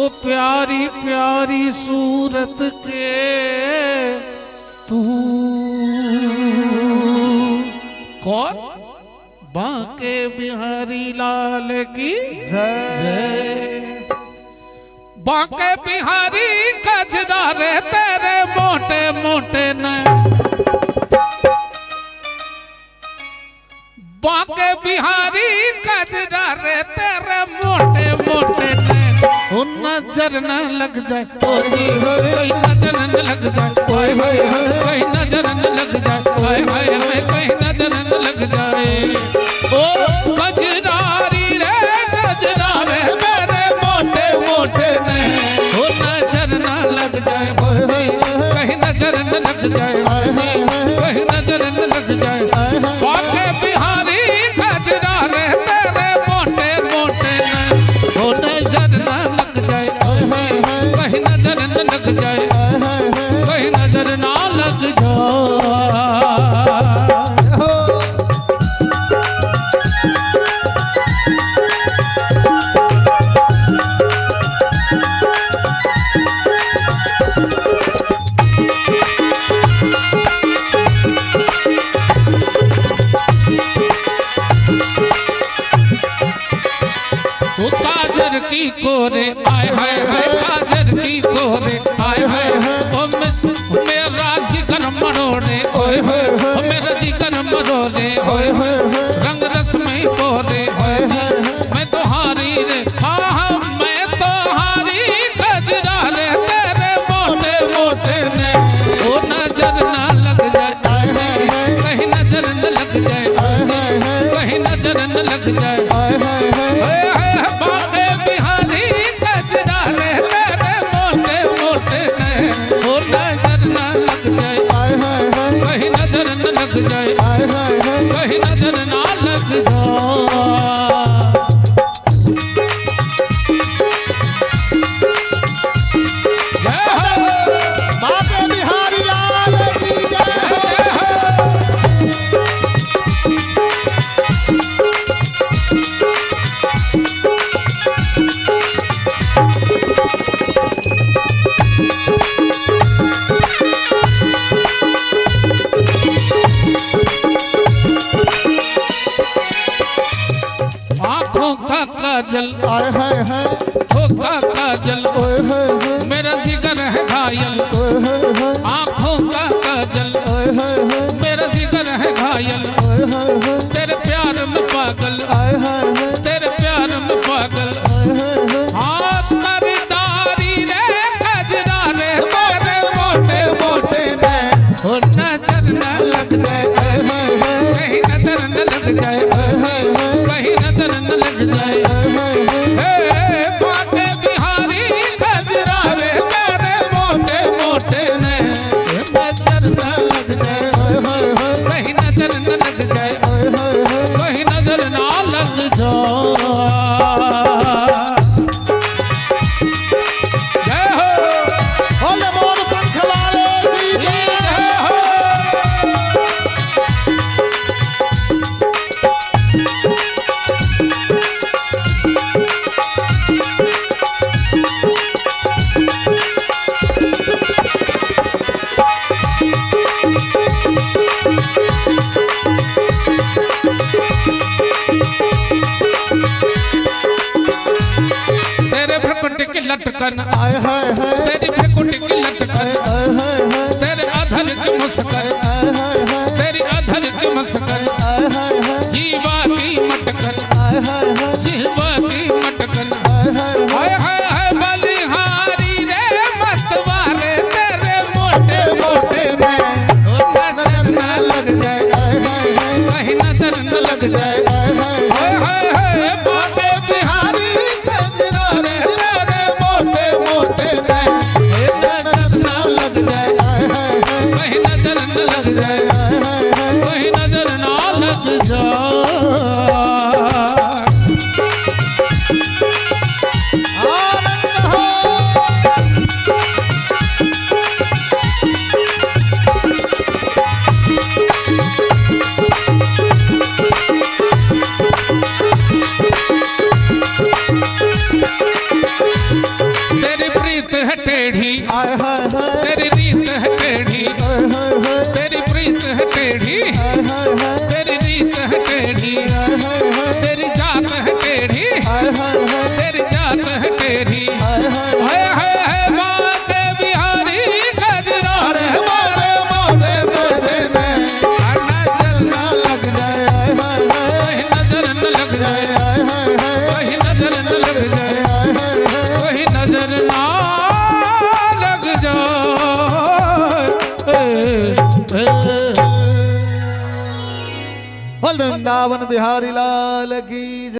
वो प्यारी प्यारी सूरत के तू कौन? बांके बिहारी लाल की जय। बांके बिहारी कजरारे तेरे मोटे मोटे न, बांके बिहारी कजरारे तेरे मोटे मोटे न, नजर न लग जाए ओ जी, कोई नजर न लग जाए ओए होए, कोई नजर न लग जाए हाय हाय हाय, कोई नजर न लग जाए। ओ कजरारी रे कजरारे मेरे मोटे मोटे ने, ओ नजर न लग जाए ओ जी, कहीं नजर न लग जाए ओ जी, कहीं नजर न लग जाए। बांके बिहारी कजरारे तेरे मोटे मोटे ने, ओ नजर न लग जाए कहीं नजर न लग जाए, कहीं नजर ना लग जाए। काजर की कोरे आय हाय हाय, काजर की कोरे आय हाय, ओ मेरा जिगर मरोड़े ओए होए, ओ मेरा जिगर मरोड़े ओए होए, रंग रस में पोरे ओए जी, मैं तो हारी रे हाँ हाँ, मैं तो हारी कजरारे तेरे मोटे मोटे ने, ओ नजर ना लग जाए कहीं नजर न लग जाए, कहीं नजर न लग जाए। बांके बिहारी कजरारे तेरे मोटे मोटे ने, ओ नजर न लग जाए कहीं नजर न लग जाए, कहीं नजर ना लग जाए। बांके बिहारी लाल की जय। आँखों का काजल आय हाय हाय, होगा काजल ओए होए होए, मेरा जिगर है घायल, ओए होए होए, आँखों का काजल ओए होए होए, मेरा जिगर है घायल, ओए होए होए, तेरे प्यार में पागल, आय हाय हाय, तेरे प्यार में पागल। ओए होए होए, हाथ कर डारी रे कजरारे तेरे मोटे मोटे ने, ओ नजर न लग जाए कहीं नजर न लग जाए, कहीं नजर न लग जाए। बांके बिहारी कजरारे तेरे मोटे मोटे ने, नजर न लग जाए कहीं नजर न लग जाए, कहीं नजर ना लग जाए। जय हो बोले मोर पंख वाले की जय। जय हो। तेरे भ्रकुट की लटकन आय हाय हाय, तेरी भ्रकुट की लटकन, आय हाय हाय, तेरे अधर की मुस्कान, आय हाय हाय, तेरी अधर की मुस्कान, आय हाय हाय, जीवा की मटकन, आय हाय हाय, जीवा की मटकन। आय हाय हाय, हाय हाय हाय बलिहारी रे मतवारे तेरे मोटे मोटे में, ओ नजर न लग जाए कहीं नजर न लग जाए। हाय हाय हाय बांके बिहारी कजरारे तेरे मोटे मोटे में, टेढ़ी, हाय हाय हाय तेरी रीत है टेढ़ी, हाय हाय हाय तेरी प्रीत है टेढ़ी, हाय हाय हाय तेरी रीत है टेढ़ी, हाय हाय हाय तेरी जात है टेढ़ी, हाय हाय हाय तेरी जात है टेढ़ी। हाय हाय हाय हाय हाय माँ के बिहारी कजरा रे मारे मोटे तेरे में नजर न लग जाए हाय हाय हाय कहीं नजर न लग जाए, हाय हाय हाय कहीं नजर न लग जाए, हाय हाय हाय कहीं नजर ना लग जाए। वृंदावन बिहारी लाल की।